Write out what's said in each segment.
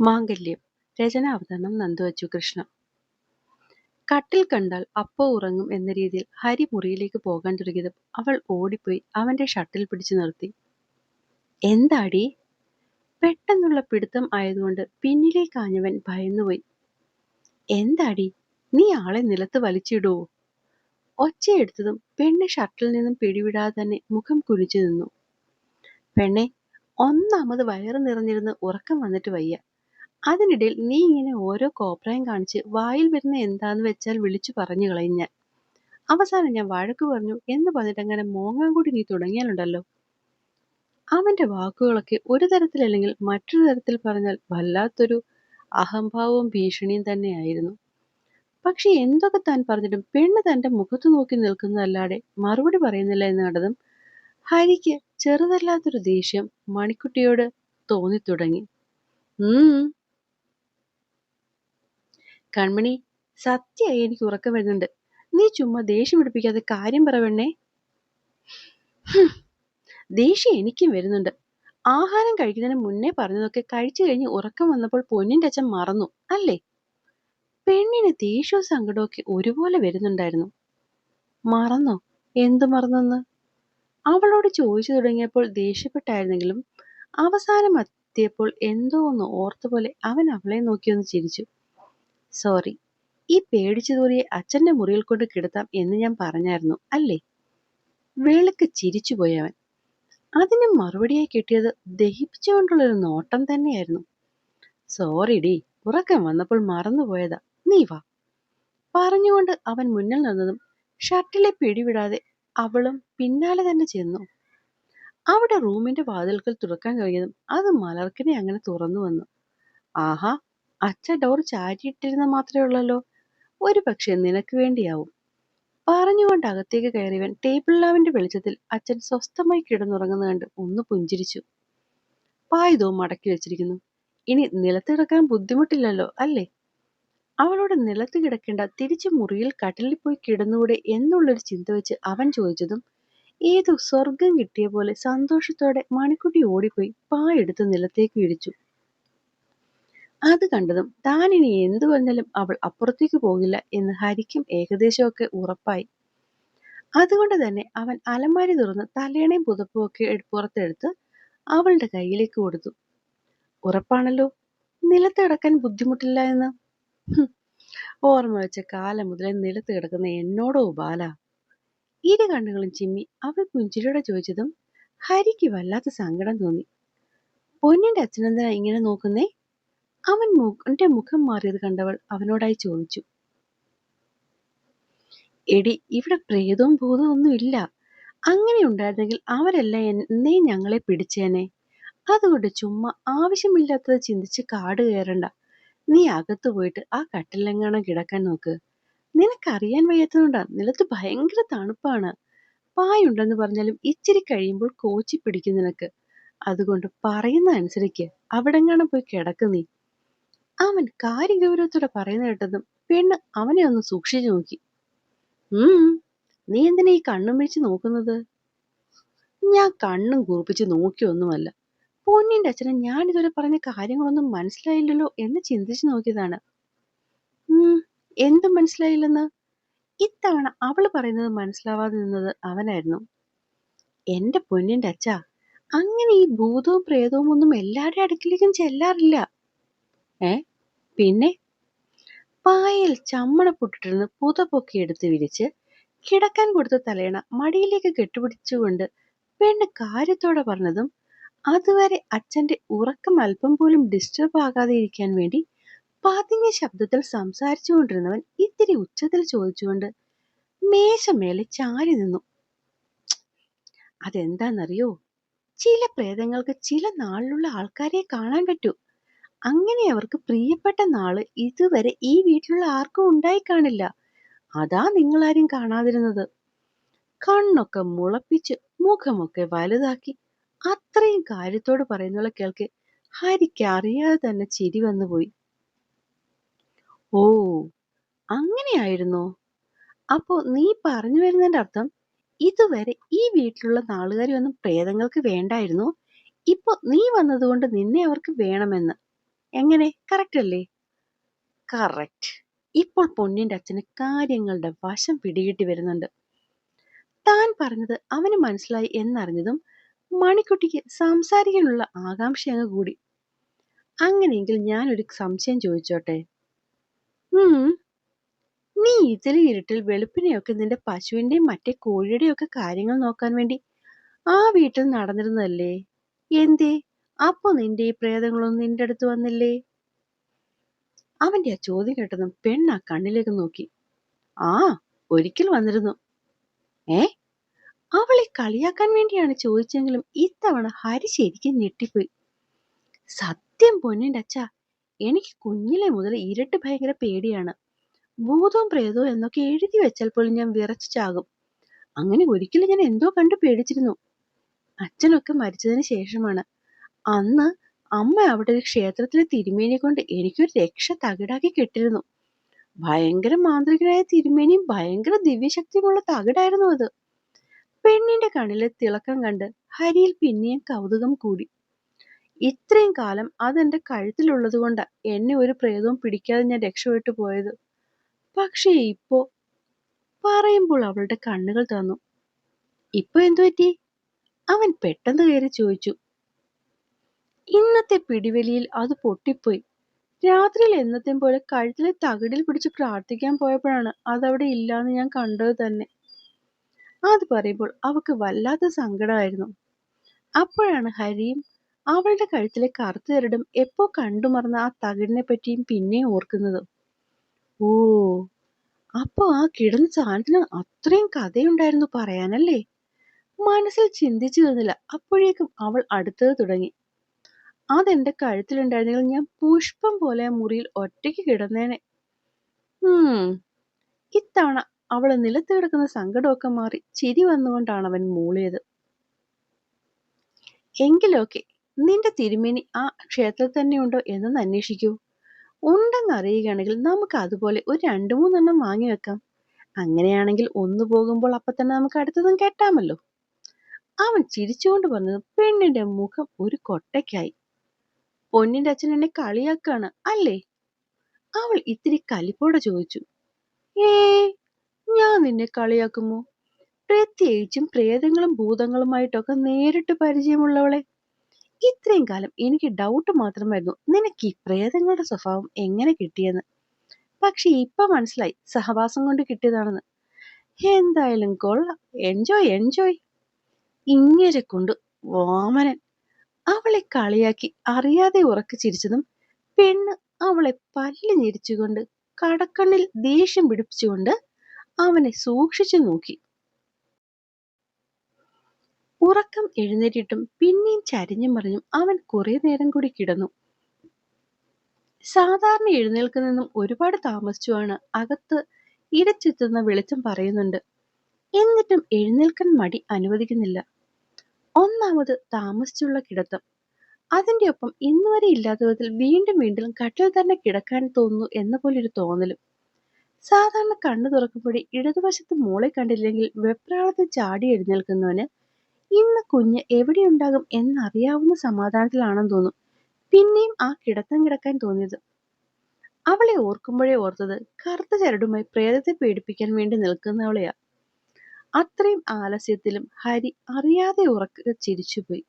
മാംഗല്യം. രചനാവതരണം നന്ദു കൃഷ്ണ. കട്ടിൽ കണ്ടാൽ അപ്പോ ഉറങ്ങും എന്ന രീതിയിൽ ഹരി മുറിയിലേക്ക് പോകാൻ തുടങ്ങിയതും അവൾ ഓടിപ്പോയി അവന്റെ ഷട്ടിൽ പിടിച്ചു നിർത്തി. എന്താടി? പെട്ടെന്നുള്ള പിടുത്തം ആയതുകൊണ്ട് പിന്നിലേക്കാഞ്ഞവൻ ഭയന്നുപോയി. എന്താടി, നീ ആളെ നിലത്ത് വലിച്ചിടുവോ? ഒച്ചയെടുത്തതും പെണ്ണ് ഷട്ടിൽ നിന്നും പിടിവിടാതെ തന്നെ മുഖം കുനിച്ചു നിന്നു. പെണ്ണെ, ഒന്നാമത് വയറ് നിറഞ്ഞിരുന്ന് ഉറക്കം വന്നിട്ട് വയ്യ. അതിനിടയിൽ നീ ഇങ്ങനെ ഓരോ കോപ്രായം കാണിച്ച് വായിൽ വരുന്ന എന്താന്ന് വെച്ചാൽ വിളിച്ചു പറഞ്ഞു കളയും ഞാൻ. അവസാനം ഞാൻ വഴക്ക് പറഞ്ഞു എന്ന് പറഞ്ഞിട്ട് അങ്ങനെ മോങ്ങാൻ കൂടി നീ തുടങ്ങിയാലുണ്ടല്ലോ. അവന്റെ വാക്കുകളൊക്കെ ഒരു തരത്തിലല്ലെങ്കിൽ മറ്റൊരു തരത്തിൽ പറഞ്ഞാൽ വല്ലാത്തൊരു അഹംഭാവവും ഭീഷണിയും തന്നെയായിരുന്നു. പക്ഷെ എന്തൊക്കെ താൻ പറഞ്ഞിട്ടും പെണ്ണ് തന്റെ മുഖത്ത് നോക്കി നിൽക്കുന്നതല്ലാതെ മറുപടി പറയുന്നില്ല എന്ന് കണ്ടതും ഹരിക്ക് ചെറുതല്ലാത്തൊരു ദേഷ്യം മണിക്കുട്ടിയോട് തോന്നിത്തുടങ്ങി. കൺമണി, സത്യമായി എനിക്ക് ഉറക്കം വരുന്നുണ്ട്. നീ ചുമ്മാ ദേഷ്യം പിടിപ്പിക്കാതെ കാര്യം പറവണ്ണേ. ദേഷ്യം എനിക്കും വരുന്നുണ്ട്. ആഹാരം കഴിക്കുന്നതിന് മുന്നേ പറഞ്ഞതൊക്കെ കഴിച്ചു കഴിഞ്ഞ് ഉറക്കം വന്നപ്പോൾ പൊന്നിന്റെ അച്ഛൻ മറന്നു അല്ലേ? പെണ്ണിന് ദേഷ്യവും സങ്കടവും ഒക്കെ ഒരുപോലെ വരുന്നുണ്ടായിരുന്നു. മറന്നോ? എന്തു മറന്നെന്ന് അവളോട് ചോദിച്ചു തുടങ്ങിയപ്പോൾ ദേഷ്യപ്പെട്ടായിരുന്നെങ്കിലും അവസാനം എത്തിയപ്പോൾ എന്തോ ഒന്ന് ഓർത്തപോലെ അവൻ അവളെ നോക്കിയൊന്ന് ചിരിച്ചു. സോറി, ഈ പേടിച്ചു തൂറിയെ അച്ഛന്റെ മുറിയിൽ കൊണ്ട് കിടത്താം എന്ന് ഞാൻ പറഞ്ഞായിരുന്നു അല്ലേ? വേളക്ക് ചിരിച്ചുപോയി അവൻ. അതിന് മറുപടിയായി കിട്ടിയത് ദഹിപ്പിച്ചുകൊണ്ടുള്ളൊരു നോട്ടം തന്നെയായിരുന്നു. സോറി ഡി, ഉറക്കം വന്നപ്പോൾ മറന്നുപോയതാ, നീ വാ. പറഞ്ഞുകൊണ്ട് അവൻ മുന്നിൽ നിന്നതും ഷട്ടിലെ പിടിവിടാതെ അവളും പിന്നാലെ തന്നെ ചെന്നു. അവിടെ റൂമിന്റെ വാതിൽക്കൽ തുറക്കാൻ കഴിഞ്ഞതും അത് മലർക്കിനെ അങ്ങനെ തുറന്നു വന്നു. ആഹാ, അച്ഛ ഡോർ ചാരിയിട്ടിരുന്ന മാത്രമേ ഉള്ളല്ലോ. ഒരു പക്ഷെ നിനക്ക് വേണ്ടിയാവും. പറഞ്ഞുകൊണ്ട് അകത്തേക്ക് കയറിയവൻ ടേബിൾ ലാമ്പിന്റെ വെളിച്ചത്തിൽ അച്ഛൻ സ്വസ്ഥമായി കിടന്നുറങ്ങുന്ന കണ്ട് ഒന്ന് പുഞ്ചിരിച്ചു. പായതോ മടക്കി വെച്ചിരിക്കുന്നു. ഇനി നിലത്ത് കിടക്കാൻ ബുദ്ധിമുട്ടില്ലല്ലോ അല്ലേ? അവളോട് നിലത്ത് കിടക്കേണ്ട, തിരിച്ചു മുറിയിൽ കട്ടിലിൽ പോയി കിടന്നുകൂടെ എന്നുള്ളൊരു ചിന്ത വെച്ച് അവൻ ചോദിച്ചതും ഏതോ സ്വർഗം കിട്ടിയ പോലെ സന്തോഷത്തോടെ മണിക്കുട്ടി ഓടിപ്പോയി പായെടുത്ത് നിലത്തേക്ക് വിരിച്ചു. അത് കണ്ടതും താൻ ഇനി എന്തു പറഞ്ഞാലും അവൾ അപ്പുറത്തേക്ക് പോകില്ല എന്ന് ഹരിക്കും ഏകദേശമൊക്കെ ഉറപ്പായി. അതുകൊണ്ട് തന്നെ അവൻ അലമാരി തുറന്ന് തലേണയും പുതപ്പും ഒക്കെ പുറത്തെടുത്ത് അവളുടെ കയ്യിലേക്ക് കൊടുത്തു. ഉറപ്പാണല്ലോ നിലത്ത് കിടക്കാൻ ബുദ്ധിമുട്ടില്ല എന്ന്? ഓർമ്മ വെച്ച കാലം മുതലേ നിലത്ത് കിടക്കുന്ന എന്നോടോ ബാല? ഇരു കണ്ണുകളും ചിമ്മി അവൾ പുഞ്ചിരിയോടെ ചോദിച്ചതും ഹരിക്ക് വല്ലാത്ത സങ്കടം തോന്നി. പൊന്നിന്റെ അച്ഛനെന്തിനാ ഇങ്ങനെ നോക്കുന്നേ? അവന്റെ മുഖം മാറിയത് കണ്ടവൾ അവനോടായി ചോദിച്ചു. എടി, ഇവിടെ പ്രേതവും ഭൂതവും ഒന്നും ഇല്ല. അങ്ങനെ ഉണ്ടായിരുന്നെങ്കിൽ അവരെല്ലാം എന്നേ ഞങ്ങളെ പിടിച്ചേനെ. അതുകൊണ്ട് ചുമ്മാ ആവശ്യമില്ലാത്തത് ചിന്തിച്ച് കാട് കയറണ്ട. നീ അകത്ത് പോയിട്ട് ആ കട്ടിലെങ്ങാണം കിടക്കാൻ നോക്ക്. നിനക്കറിയാൻ വയ്യാത്തതുകൊണ്ടാ, നിലത്ത് ഭയങ്കര തണുപ്പാണ്. പായുണ്ടെന്ന് പറഞ്ഞാലും ഇച്ചിരി കഴിയുമ്പോൾ കോച്ചി പിടിക്കും നിനക്ക്. അതുകൊണ്ട് പറയുന്ന അനുസരിക്ക്, അവിടെങ്ങാണം പോയി കിടക്ക് നീ. അവൻ കാര്യഗൗരവത്തോടെ പറയുന്ന കേട്ടതും പെണ്ണ് അവനെ ഒന്ന് സൂക്ഷിച്ചു നോക്കി. നീ എന്തിനാ ഈ കണ്ണും മിഴിച്ച് നോക്കുന്നത്? ഞാൻ കണ്ണും കൂർപ്പിച്ച് നോക്കിയൊന്നുമല്ല. പൊന്നിന്റെ അച്ഛനെ ഞാൻ ഇതുവരെ പറഞ്ഞ കാര്യങ്ങളൊന്നും മനസ്സിലായില്ലല്ലോ എന്ന് ചിന്തിച്ചു നോക്കിയതാണ്. എന്തും മനസ്സിലായില്ലെന്ന്? ഇത്തവണ അവള് പറയുന്നത് മനസ്സിലാവാതെ നിന്നത് അവനായിരുന്നു. എന്റെ പൊന്നിന്റെ അച്ഛാ, അങ്ങനെ ഈ ഭൂതവും പ്രേതവും ഒന്നും എല്ലാവരുടെ അടുക്കിലേക്കും ചെല്ലാറില്ല. പിന്നെ? പായയിൽ ചമ്മണപ്പൊട്ടിട്ടിരുന്ന് പുതപ്പൊക്കെ എടുത്ത് വിരിച്ച് കിടക്കാൻ കൊടുത്ത തലേണ മടിയിലേക്ക് കെട്ടുപിടിച്ചുകൊണ്ട് പെണ്ണ് കാര്യത്തോടെ പറഞ്ഞതും അതുവരെ അച്ഛന്റെ ഉറക്കം അല്പം പോലും ഡിസ്റ്റർബ് ആകാതെ ഇരിക്കാൻ വേണ്ടി പതിഞ്ഞ ശബ്ദത്തിൽ സംസാരിച്ചു കൊണ്ടിരുന്നവൻ ഇത്തിരി ഉച്ചത്തിൽ ചോദിച്ചുകൊണ്ട് മേശമേലെ ചാരി നിന്നു. അതെന്താന്നറിയോ? ചില പ്രേതങ്ങൾക്ക് ചില നാളിലുള്ള ആൾക്കാരെ കാണാൻ പറ്റൂ. അങ്ങനെ അവർക്ക് പ്രിയപ്പെട്ട നാള് ഇതുവരെ ഈ വീട്ടിലുള്ള ആർക്കും ഉണ്ടായി കാണില്ല. അതാ നിങ്ങളാരും കാണാതിരുന്നത്. കണ്ണൊക്കെ മുളപ്പിച്ച് മുഖമൊക്കെ വലുതാക്കി അത്രയും കാര്യത്തോട് പറയുന്നുള്ള കേൾക്കെ ഹരിക്ക് അറിയാതെ തന്നെ ചിരി വന്നുപോയി. ഓ, അങ്ങനെയായിരുന്നോ? അപ്പോ നീ പറഞ്ഞു വരുന്നതിന്റെ അർത്ഥം ഇതുവരെ ഈ വീട്ടിലുള്ള നാളുകാരി ഒന്നും പ്രേതങ്ങൾക്ക് വേണ്ടായിരുന്നു, ഇപ്പൊ നീ വന്നതുകൊണ്ട് നിന്നെ അവർക്ക് വേണമെന്ന്. എങ്ങനെ, കറക്റ്റ് അല്ലേ? കറക്റ്റ്. ഇപ്പോൾ പൊന്നിന്റെ അച്ഛന് കാര്യങ്ങളുടെ വശം പിടികിട്ടി വരുന്നുണ്ട്. താൻ പറഞ്ഞത് അവന് മനസ്സിലായി എന്നറിഞ്ഞതും മണിക്കുട്ടിക്ക് സംസാരിക്കാനുള്ള ആകാംക്ഷ അങ്ങ് കൂടി. അങ്ങനെയെങ്കിൽ ഞാനൊരു സംശയം ചോദിച്ചോട്ടെ? ഉം നീ ഇതിലെ ഇരുട്ടിൽ വെളുപ്പിനെയൊക്കെ നിന്റെ പശുവിന്റെയും മറ്റേ കോഴിയുടെയും ഒക്കെ കാര്യങ്ങൾ നോക്കാൻ വേണ്ടി ആ വീട്ടിൽ നടന്നിരുന്നതല്ലേ? എന്തേ അപ്പൊ നിന്റെ ഈ പ്രേതങ്ങളൊന്നും നിന്റെ അടുത്ത് വന്നില്ലേ? അവന്റെ ആ ചോദ്യം കേട്ടതും പെണ്ണ് ആ കണ്ണിലേക്ക് നോക്കി. ആ, ഒരിക്കൽ വന്നിരുന്നു. ഏ അവളെ കളിയാക്കാൻ വേണ്ടിയാണ് ചോദിച്ചെങ്കിലും ഇത്തവണ ഹരി ശരിക്കും ഞെട്ടിപ്പോയി. സത്യം പൊന്നിന്റെ അച്ഛാ, എനിക്ക് കുഞ്ഞിലെ മുതൽ ഇരുട്ട് ഭയങ്കര പേടിയാണ്. ഭൂതവും പ്രേതവും എന്നൊക്കെ എഴുതി വെച്ചാൽ പോലും ഞാൻ വിറച്ചു ചാകും. അങ്ങനെ ഒരിക്കലും ഞാൻ എന്തോ കണ്ടു പേടിച്ചിരുന്നു. അച്ഛനൊക്കെ മരിച്ചതിന് ശേഷമാണ്. അന്ന് അമ്മ അവിടെ ഒരു ക്ഷേത്രത്തിലെ തിരുമേനിയെ കൊണ്ട് എനിക്കൊരു രക്ഷ തകിടാക്കി കെട്ടിരുന്നു. ഭയങ്കര മാന്ത്രികനായ തിരുമേനിയും ഭയങ്കര ദിവ്യശക്തിയുമുള്ള തകിടായിരുന്നു അത്. പെണ്ണിന്റെ കണ്ണിലെ തിളക്കം കണ്ട് ഹരിയിൽ പിന്നെയും കൗതുകം കൂടി. ഇത്രയും കാലം അതെന്റെ കഴുത്തിലുള്ളത് കൊണ്ട് എന്നെ ഒരു പ്രേതവും പിടിക്കാതെ ഞാൻ രക്ഷപ്പെട്ടു പോയത്. പക്ഷേ ഇപ്പോ പറയുമ്പോൾ അവളുടെ കണ്ണുകൾ തന്നു. ഇപ്പൊ എന്തു പറ്റി? അവൻ പെട്ടെന്ന് കയറി ചോദിച്ചു. ഇന്നത്തെ പിടിവലിയിൽ അത് പൊട്ടിപ്പോയി. രാത്രിയിൽ എന്നത്തെയും പോലെ കഴുത്തിലെ തകിടിൽ പിടിച്ച് പ്രാർത്ഥിക്കാൻ പോയപ്പോഴാണ് അതവിടെ ഇല്ലാന്ന് ഞാൻ കണ്ടത് തന്നെ. അത് പറയുമ്പോൾ അവക്ക് വല്ലാത്ത സങ്കടമായിരുന്നു. അപ്പോഴാണ് ഹരിയും അവളുടെ കഴുത്തിലെ കറുത്ത ചരടും എപ്പോ കണ്ടുമറന്ന ആ തകിടിനെ പറ്റിയും പിന്നെയും ഓർക്കുന്നത്. ഓ, അപ്പൊ ആ കിടന്ന സാധനത്തിന് അത്രയും കഥയുണ്ടായിരുന്നു പറയാനല്ലേ? മനസ്സിൽ ചിന്തിച്ചു തീർന്നില്ല. അപ്പോഴേക്കും അവൾ അടുത്തത് തുടങ്ങി. അതെന്റെ കഴുത്തിലുണ്ടായിരുന്നെങ്കിൽ ഞാൻ പുഷ്പം പോലെ ആ മുറിയിൽ ഒറ്റയ്ക്ക് കിടന്നേനെ. ഇത്തവണ അവള് നിലത്ത് കിടക്കുന്ന സങ്കടമൊക്കെ മാറി ചിരി വന്നുകൊണ്ടാണ് അവൻ മൂളിയത്. എങ്കിലൊക്കെ നിന്റെ തിരുമേനി ആ ക്ഷേത്രത്തിൽ തന്നെ ഉണ്ടോ എന്നൊന്ന് അന്വേഷിക്കൂ. ഉണ്ടെന്ന് അറിയുകയാണെങ്കിൽ നമുക്ക് അതുപോലെ ഒരു 2-3 വാങ്ങി വെക്കാം. അങ്ങനെയാണെങ്കിൽ ഒന്ന് പോകുമ്പോൾ അപ്പൊ തന്നെ നമുക്ക് അടുത്തതും കെട്ടാമല്ലോ. അവൻ ചിരിച്ചുകൊണ്ട് പറഞ്ഞത് പെണ്ണിന്റെ മുഖം ഒരു കൊട്ടയ്ക്കായി. പൊന്നിന്റെ അച്ഛൻ എന്നെ കളിയാക്കാണ് അല്ലേ? അവൾ ഇത്തിരി കലിപ്പോടെ ചോദിച്ചു. ഏ ഞാൻ നിന്നെ കളിയാക്കുമോ? പ്രത്യേകിച്ചും പ്രേതങ്ങളും ഭൂതങ്ങളുമായിട്ടൊക്കെ നേരിട്ട് പരിചയമുള്ളവളെ. ഇത്രയും കാലം എനിക്ക് ഡൗട്ട് മാത്രമായിരുന്നു നിനക്ക് ഈ പ്രേതങ്ങളുടെ സ്വഭാവം എങ്ങനെ കിട്ടിയെന്ന്. പക്ഷെ ഇപ്പൊ മനസ്സിലായി സഹവാസം കൊണ്ട് കിട്ടിയതാണെന്ന്. എന്തായാലും കൊള്ളാം, എൻജോയ് എൻജോയ്. ഇങ്ങനെ കൊണ്ട് വാമനൻ. അവളെ കളിയാക്കി അറിയാതെ ഉറക്കെ ചിരിച്ചതും പെണ്ണ് അവളെ പല്ല് ഞെരിച്ചുകൊണ്ട് കടക്കണ്ണിൽ ദേഷ്യം പിടിപ്പിച്ചുകൊണ്ട് അവനെ സൂക്ഷിച്ചു നോക്കി. ഉറക്കം എഴുന്നേറ്റിട്ടും പിന്നെയും ചരിഞ്ഞും മറിഞ്ഞും അവൻ കുറെ നേരം കൂടി കിടന്നു. സാധാരണ എഴുന്നേൽക്കുന്നതും ഒരുപാട് താമസിച്ചുമാണ് അകത്ത് ഇരച്ചെത്തുന്ന വെളിച്ചം പറയുന്നുണ്ട്. എന്നിട്ടും എഴുന്നേൽക്കാൻ മടി അനുവദിക്കുന്നില്ല. ഒന്നാമത് താമസിച്ചുള്ള കിടത്തം, അതിന്റെ ഒപ്പം ഇന്നുവരെ ഇല്ലാത്ത വിധത്തിൽ വീണ്ടും വീണ്ടും കട്ടിൽ തന്നെ കിടക്കാൻ തോന്നുന്നു എന്ന പോലൊരു തോന്നലും. സാധാരണ കണ്ണു തുറക്കുമ്പോഴേ ഇടതുവശത്ത് മോളെ കണ്ടില്ലെങ്കിൽ വെപ്രാളത്തിൽ ചാടി എഴുന്നേൽക്കുന്നവന് ഇന്ന് കുഞ്ഞ് എവിടെയുണ്ടാകും എന്നറിയാവുന്ന സമാധാനത്തിലാണെന്ന് തോന്നും പിന്നെയും ആ കിടത്തം കിടക്കാൻ തോന്നിയത്. അവളെ ഓർക്കുമ്പോഴേ ഓർത്തത് കറുത്ത ചരടുമായി പ്രേതത്തെ പേടിപ്പിക്കാൻ വേണ്ടി നിൽക്കുന്നവളെയാ. അത്രയും ആലസ്യത്തിലും ഹരി അറിയാതെ ഉറക്കെ ചിരിച്ചുപോയി.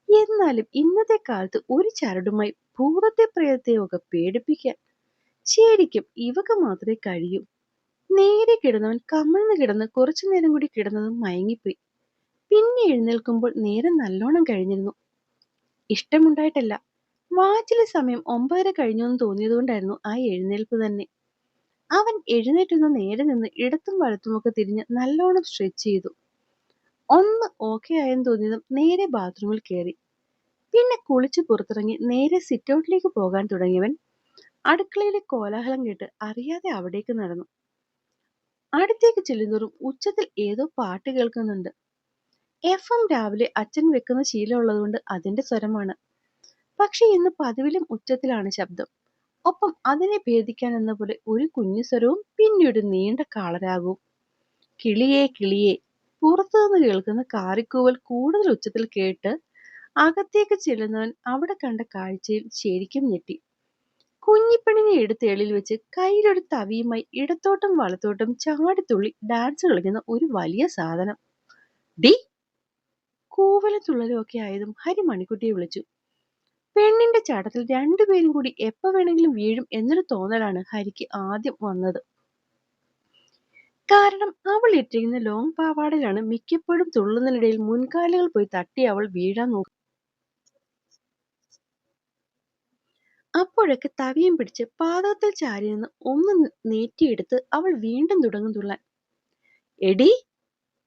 എന്നാലും ഇന്നത്തെ കാലത്ത് ഒരു ചരടുമായി ഭൂതത്തെ പ്രേതത്തെയും ഒക്കെ പേടിപ്പിക്കാൻ ശരിക്കും ഇവക്ക് മാത്രമേ കഴിയൂ. നേരെ കിടന്നവൻ കമിഴ്ന്ന് കിടന്ന് കുറച്ചു നേരം കൂടി കിടന്നതും മയങ്ങിപ്പോയി. പിന്നെ എഴുന്നേൽക്കുമ്പോൾ നേരം നല്ലോണം കഴിഞ്ഞിരുന്നു. ഇഷ്ടമുണ്ടായിട്ടല്ല, വാച്ചിലെ സമയം 9:30 കഴിഞ്ഞെന്ന് തോന്നിയതുകൊണ്ടായിരുന്നു ആ എഴുന്നേൽപ്പ് തന്നെ. അവൻ എഴുന്നേറ്റുന്ന നേരെ നിന്ന് ഇടത്തും വലത്തുമൊക്കെ തിരിഞ്ഞ് നല്ലോണം സ്ട്രെച്ച് ചെയ്തു. ഒന്ന് ഓക്കെ ആയെന്ന് തോന്നിയതും നേരെ ബാത്റൂമിൽ കയറി. പിന്നെ കുളിച്ച് പുറത്തിറങ്ങി നേരെ സിറ്റൗട്ടിലേക്ക് പോകാൻ തുടങ്ങിയവൻ അടുക്കളയിലെ കോലാഹലം കേട്ട് അറിയാതെ അവിടേക്ക് നടന്നു. അടുത്തേക്ക് ചെല്ലുന്തോറും ഉച്ചത്തിൽ ഏതോ പാട്ട് കേൾക്കുന്നുണ്ട്. FM രാവിലെ അച്ഛൻ വെക്കുന്ന ശീലമുള്ളതുകൊണ്ട് അതിന്റെ സ്വരമാണ്. പക്ഷെ ഇന്ന് പതിവിലും ഉച്ചത്തിലാണ് ശബ്ദം. ഒപ്പം അതിനെ ഭേദിക്കാൻ എന്ന പോലെ ഒരു കുഞ്ഞു സ്വരവും പിന്നെ ഒരു നീണ്ട കാളരാഗവും. കിളിയേ കിളിയേ. പുറത്തുനിന്ന് കേൾക്കുന്ന കാറിക്കൂവൽ കൂടുതൽ ഉച്ചത്തിൽ കേട്ട് അകത്തേക്ക് ചെല്ലുന്നവൻ അവിടെ കണ്ട കാഴ്ചയിൽ ശരിക്കും ഞെട്ടി. കുഞ്ഞിപ്പെണ്ണിനെ എടുത്ത് എളിൽ വെച്ച് കയ്യിലൊരു തവിയുമായി ഇടത്തോട്ടും വലത്തോട്ടും ചാടിത്തുള്ളി ഡാൻസ് കളിക്കുന്ന ഒരു വലിയ സാധനം. ഡി കൂവലും തുള്ളലും ഒക്കെ ആയതും ഹരി മണിക്കുട്ടിയെ വിളിച്ചു. പെണ്ണിന്റെ ചാട്ടത്തിൽ രണ്ടുപേരും കൂടി എപ്പോ വേണമെങ്കിലും വീഴും എന്നൊരു തോന്നലാണ് ഹരിക്ക് ആദ്യം വന്നത്. കാരണം അവൾ ഇട്ടിരിക്കുന്ന ലോങ് പാവാടയിലാണ് മിക്കപ്പോഴും തുള്ളുന്നതിനിടയിൽ മുൻകാലുകൾ പോയി തട്ടി അവൾ വീഴാൻ നോക്കും. അപ്പോഴൊക്കെ തവിയും പിടിച്ച് പാദത്തിൽ ചാരി നിന്ന് ഒന്ന് നേറ്റിയെടുത്ത് അവൾ വീണ്ടും തുടങ്ങും തുള്ളാൻ. എടി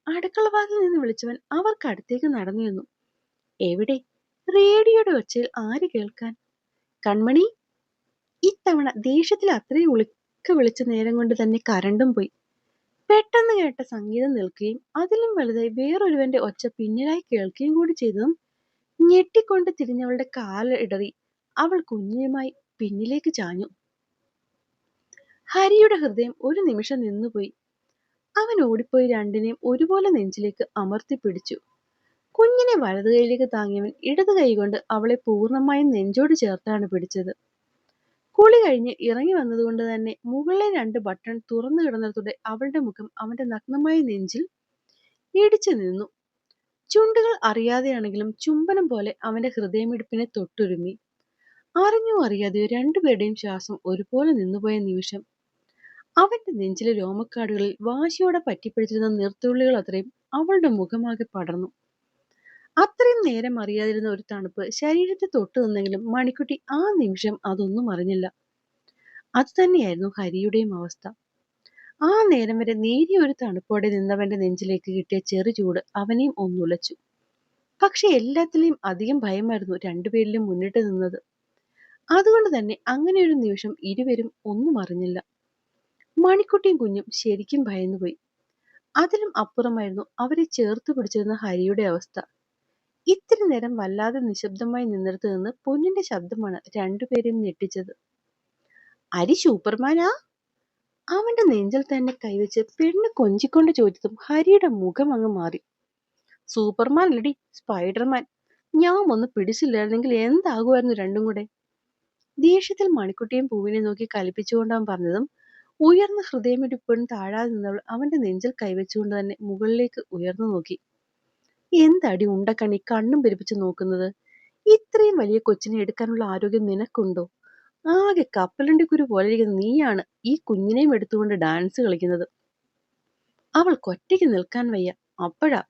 അടുക്കളവാതിൽ നിന്ന് വിളിച്ചവൻ അവർക്കടുത്തേക്ക് നടന്നു നിന്നു. എവിടെ? റേഡിയോയുടെ ഒച്ചയിൽ ആര് കേൾക്കാൻ? കൺമണി. ഇത്തവണ ദേഷ്യത്തിൽ അത്രയും ഉളിക്ക വിളിച്ച നേരം കൊണ്ട് തന്നെ കരണ്ടും പോയി. പെട്ടെന്ന് കേട്ട സംഗീതം നിൽക്കുകയും അതിലും വലുതായി വേറൊരുവന്റെ ഒച്ച പിന്നിലായി കേൾക്കുകയും കൂടി ചെയ്തതും ഞെട്ടിക്കൊണ്ട് തിരിഞ്ഞവളുടെ കാലിടറി അവൾ കുഞ്ഞുമായി പിന്നിലേക്ക് ചാഞ്ഞു. ഹരിയുടെ ഹൃദയം ഒരു നിമിഷം നിന്നുപോയി. അവൻ ഓടിപ്പോയി രണ്ടിനെയും ഒരുപോലെ നെഞ്ചിലേക്ക് അമർത്തി പിടിച്ചു. കുഞ്ഞിനെ വലതു കൈയിലേക്ക് താങ്ങിയവൻ ഇടത് കൈകൊണ്ട് അവളെ പൂർണ്ണമായും നെഞ്ചോട് ചേർത്താണ് പിടിച്ചത്. കുളി കഴിഞ്ഞ് ഇറങ്ങി വന്നതുകൊണ്ട് തന്നെ മുകളിലെ 2 ബട്ടൺ തുറന്നു കിടന്നതോടെ അവളുടെ മുഖം അവന്റെ നഗ്നമായ നെഞ്ചിൽ ഇടിച്ചു നിന്നു. ചുണ്ടുകൾ അറിയാതെയാണെങ്കിലും ചുംബനം പോലെ അവന്റെ ഹൃദയമിടിപ്പിനെ തൊട്ടുരുമ്മി. അറിഞ്ഞോ അറിയാതെയോ രണ്ടുപേരുടെയും ശ്വാസം ഒരുപോലെ നിന്നുപോയ നിമിഷം അവന്റെ നെഞ്ചിലെ രോമക്കാടുകളിൽ വാശിയോടെ പറ്റിപ്പിടിച്ചിരുന്ന നീർത്തുള്ളികൾ അത്രയും അവളുടെ മുഖമാകെ പടർന്നു. അത്രയും നേരം അറിയാതിരുന്ന ഒരു തണുപ്പ് ശരീരത്തെ തൊട്ടു നിന്നെങ്കിലും മണിക്കുട്ടി ആ നിമിഷം അതൊന്നും അറിഞ്ഞില്ല. അത് തന്നെയായിരുന്നു ഹരിയുടെയും അവസ്ഥ. ആ നേരം വരെ നേരിയ ഒരു തണുപ്പോടെ നിന്നവന്റെ നെഞ്ചിലേക്ക് കിട്ടിയ ചെറു ചൂട് അവനെയും ഒന്നുലച്ചു. പക്ഷെ എല്ലാത്തിലെയും അധികം ഭയമായിരുന്നു രണ്ടുപേരിലും മുന്നിട്ട് നിന്നത്. അതുകൊണ്ട് തന്നെ അങ്ങനെ ഒരു നിമിഷം ഇരുവരും ഒന്നും അറിഞ്ഞില്ല. മണിക്കുട്ടിയും കുഞ്ഞും ശരിക്കും ഭയന്നുപോയി. അതിലും അപ്പുറമായിരുന്നു അവരെ ചേർത്ത് പിടിച്ചിരുന്ന ഹരിയുടെ അവസ്ഥ. ഇത്തിരി നേരം വല്ലാതെ നിശബ്ദമായി നിന്നിടത്ത് നിന്ന് പൊന്നിന്റെ ശബ്ദമാണ് രണ്ടുപേരെയും ഞെട്ടിച്ചത്. ഹരി സൂപ്പർമാനാ? അവന്റെ നെഞ്ചിൽ തന്നെ കൈവച്ച് പെണ്ണ് കൊഞ്ചിക്കൊണ്ട് ചോദിച്ചതും ഹരിയുടെ മുഖം അങ്ങ് മാറി. സൂപ്പർമാൻ അല്ലടി, സ്പൈഡർമാൻ. ഞാൻ ഒന്ന് പിടിച്ചില്ലായിരുന്നെങ്കിൽ എന്താകുമായിരുന്നു രണ്ടും കൂടെ? ദേഷ്യത്തിൽ മണിക്കുട്ടിയും പൂവിനെ നോക്കി കലിപ്പിച്ചുകൊണ്ട് അവൻ പറഞ്ഞതും ഉയർന്ന ഹൃദയമിടിപ്പോഴും താഴാതെ നിന്നവൾ അവന്റെ നെഞ്ചിൽ കൈവച്ചുകൊണ്ട് തന്നെ മുകളിലേക്ക് ഉയർന്നു നോക്കി. എന്തടി ഉണ്ടക്കണ്ണി കണ്ണും പെരുപ്പിച്ച് നോക്കുന്നത്? ഇത്രയും വലിയ കൊച്ചിനെ എടുക്കാനുള്ള ആരോഗ്യം നിനക്കുണ്ടോ? ആകെ കപ്പലണ്ടി കുരു പോലെ ഇരിക്കുന്ന നീയാണ് ഈ കുഞ്ഞിനെയും എടുത്തുകൊണ്ട് ഡാൻസ് കളിക്കുന്നത്. അവൾക്കൊറ്റയ്ക്ക് നിൽക്കാൻ വയ്യ. അപ്പോഴാ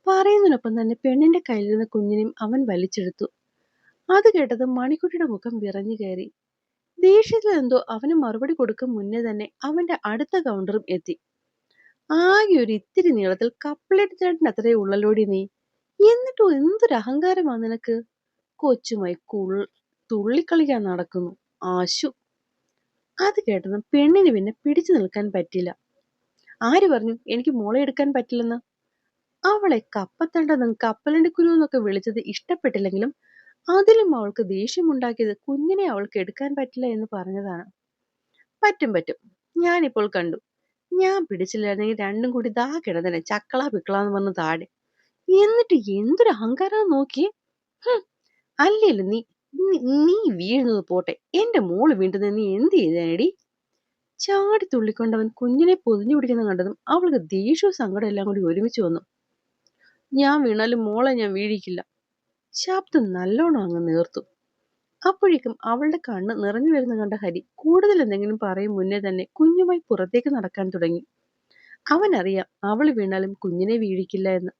പറയുന്നതിനൊപ്പം തന്നെ പെണ്ണിന്റെ കയ്യിലിരുന്ന കുഞ്ഞിനെയും അവൻ വലിച്ചെടുത്തു. അത് കേട്ടത് മണിക്കുട്ടിയുടെ മുഖം വിറഞ്ഞു കയറി. ദേഷ്യത്തിൽ എന്തോ അവന് മറുപടി കൊടുക്കും മുന്നേ തന്നെ അവന്റെ അടുത്ത കൗണ്ടറും എത്തി. ആകെ ഒരു ഇത്തിരി നീളത്തിൽ കപ്പലടിച്ചേട്ടൻ അത്രേ ഉള്ളലോടി നീ. എന്നിട്ടും എന്തൊരു അഹങ്കാരമാ നിനക്ക്? കൊച്ചുമായി തുള്ളിക്കളിക്കാൻ നടക്കുന്നു. ആശു. അത് കേട്ടതും പെണ്ണിന് പിന്നെ പിടിച്ചു നിൽക്കാൻ പറ്റില്ല. ആര് പറഞ്ഞു എനിക്ക് മോളെ എടുക്കാൻ പറ്റില്ലെന്ന്? അവളെ കപ്പത്തണ്ടെന്നും കപ്പലണ്ടിക്കുരു എന്നൊക്കെ വിളിച്ചത് ഇഷ്ടപ്പെട്ടില്ലെങ്കിലും അതിലും അവൾക്ക് ദേഷ്യമുണ്ടാക്കിയത് കുഞ്ഞിനെ അവൾക്ക് എടുക്കാൻ പറ്റില്ല എന്ന് പറഞ്ഞതാണ്. പറ്റും പറ്റും, ഞാനിപ്പോൾ കണ്ടു. ഞാൻ പിടിച്ചില്ലായിരുന്നെങ്കിൽ രണ്ടും കൂടി ദാ കിടന്നനെ ചക്കളാ പിക്കളാന്ന് പറഞ്ഞ് താഴെ. എന്നിട്ട് എന്തൊരു അഹങ്കാരം നോക്കിയേ. അല്ലേലും നീ വീഴുന്നത് പോട്ടെ, എന്റെ മോള് വീണ്ടുന്നത് നീ എന്ത് ചെയ്തേനടി? ചാടി തുള്ളിക്കൊണ്ടവൻ കുഞ്ഞിനെ പൊതിഞ്ഞു പിടിക്കുന്ന കണ്ടതും അവൾക്ക് ദേഷ്യവും സങ്കടം എല്ലാം കൂടി ഒരുമിച്ച് വന്നു. ഞാൻ വീണാലും മോളെ ഞാൻ വീഴിക്കില്ല. ശബ്ദം നല്ലോണം അങ്ങ് നേർത്തു. അപ്പോഴേക്കും അവളുടെ കണ്ണ് നിറഞ്ഞു വരുന്ന കണ്ട ഹരി കൂടുതൽ എന്തെങ്കിലും പറയും മുന്നേ തന്നെ കുഞ്ഞുമായി പുറത്തേക്ക് നടക്കാൻ തുടങ്ങി. അവനറിയാം അവൾ വീണാലും കുഞ്ഞിനെ വീഴിക്കില്ല എന്ന്.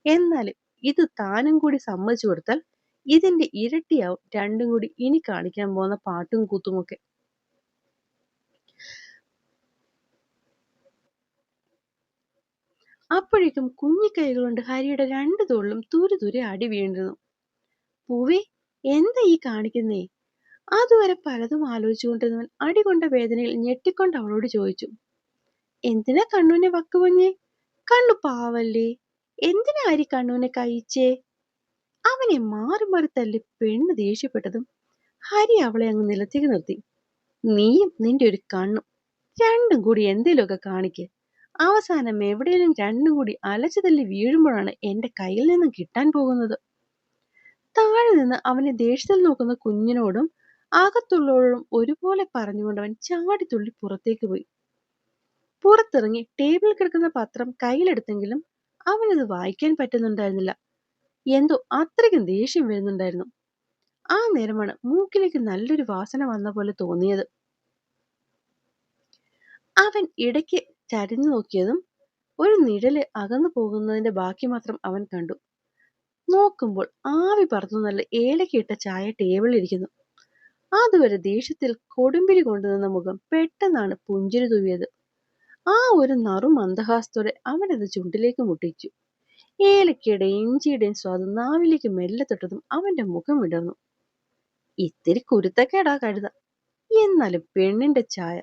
എന്നാലും ഇത് താനും കൂടി സമ്മതിച്ചു കൊടുത്താൽ ഇതിന്റെ ഇരട്ടിയാവും രണ്ടും കൂടി ഇനി കാണിക്കാൻ പോകുന്ന പാട്ടും കൂത്തുമൊക്കെ. അപ്പോഴേക്കും കുഞ്ഞിക്കൈകൾ കൊണ്ട് ഹരിയുടെ 2 തോളിലും തുരെ അടി വീണിരുന്നു. പൂവേ, എന്താ ഈ കാണിക്കുന്നേ? അതുവരെ പലതും ആലോചിച്ചുകൊണ്ടിരുന്നവൻ അടി കൊണ്ട വേദനയിൽ ഞെട്ടിക്കൊണ്ട് അവളോട് ചോദിച്ചു. എന്തിനാ കണ്ണുവിനെ വക്കുപൊഞ്ഞേ? കണ്ണു പാവല്ലേ? എന്തിനാ ഹരി കണ്ണുവിനെ കഴിച്ചേ? അവനെ മാറി മാറി തല്ലി പെണ്ണ് ദേഷ്യപ്പെട്ടതും ഹരി അവളെ അങ്ങ് നിലത്തേക്ക് നിർത്തി. നീയും നിന്റെ ഒരു കണ്ണും രണ്ടും കൂടി എന്തേലുമൊക്കെ കാണിക്ക്. അവസാനം എവിടെയെങ്കിലും രണ്ടും കൂടി അലച്ചു തല്ലി വീഴുമ്പോഴാണ് എന്റെ കയ്യിൽ നിന്നും കിട്ടാൻ പോകുന്നത്. താഴെ നിന്ന് അവനെ ദേഷ്യത്തിൽ നോക്കുന്ന കുഞ്ഞിനോടും അകത്തുള്ളവരോടും ഒരുപോലെ പറഞ്ഞുകൊണ്ട് അവൻ ചാടിത്തുള്ളി പുറത്തേക്ക് പോയി. പുറത്തിറങ്ങി ടേബിളിൽ കിടക്കുന്ന പത്രം കയ്യിലെടുത്തെങ്കിലും അവനത് വായിക്കാൻ പറ്റുന്നുണ്ടായിരുന്നില്ല. എന്തോ അത്രയ്ക്കും ദേഷ്യം വരുന്നുണ്ടായിരുന്നു. ആ നേരമാണ് മൂക്കിലേക്ക് നല്ലൊരു വാസന വന്ന പോലെ തോന്നിയത്. അവൻ ഇടയ്ക്ക് ചരിഞ്ഞു നോക്കിയതും ഒരു നിഴല് അകന്നു പോകുന്നതിന്റെ ബാക്കി മാത്രം അവൻ കണ്ടു. നോക്കുമ്പോൾ ആവി പറന്നു നല്ല ഏലക്കയിട്ട ചായ ടേബിളിൽ ഇരിക്കുന്നു. അതുവരെ ദേഷ്യത്തിൽ കൊടുമ്പിരി കൊണ്ടുനിന്ന മുഖം പെട്ടെന്നാണ് പുഞ്ചിരി തൂവിയത്. ആ ഒരു മന്ദഹാസത്തോടെ അവനത് ചുണ്ടിലേക്ക് മുട്ടിച്ചു. ഏലക്കയുടെയും ഇഞ്ചിയുടെയും സ്വാദ് നാവിലേക്ക് മെല്ലെ തൊട്ടതും അവന്റെ മുഖം വിടർന്നു. ഇത്തിരി കുരുത്തക്കേടാ കഴുത, എന്നാലും പെണ്ണിന്റെ ചായ,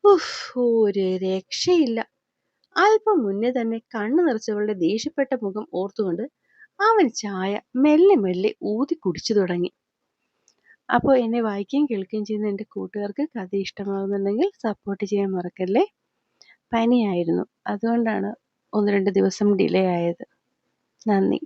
ഉഫ്, ഒരു രക്ഷയില്ല. അല്പം മുന്നേ തന്നെ കണ്ണു നിറച്ചവളുടെ ദേഷ്യപ്പെട്ട മുഖം ഓർത്തുകൊണ്ട് അവൻ ചായ മെല്ലെ മെല്ലെ ഊതി കുടിച്ചു തുടങ്ങി. അപ്പോൾ എന്നെ വായിക്കുകയും കേൾക്കുകയും ചെയ്യുന്ന എൻ്റെ കൂട്ടുകാർക്ക് കഥ ഇഷ്ടമാകുന്നുണ്ടെങ്കിൽ സപ്പോർട്ട് ചെയ്യാൻ മറക്കല്ലേ. പനിയായിരുന്നു, അതുകൊണ്ടാണ് 1-2 ദിവസം ഡിലേ ആയത്. നന്ദി.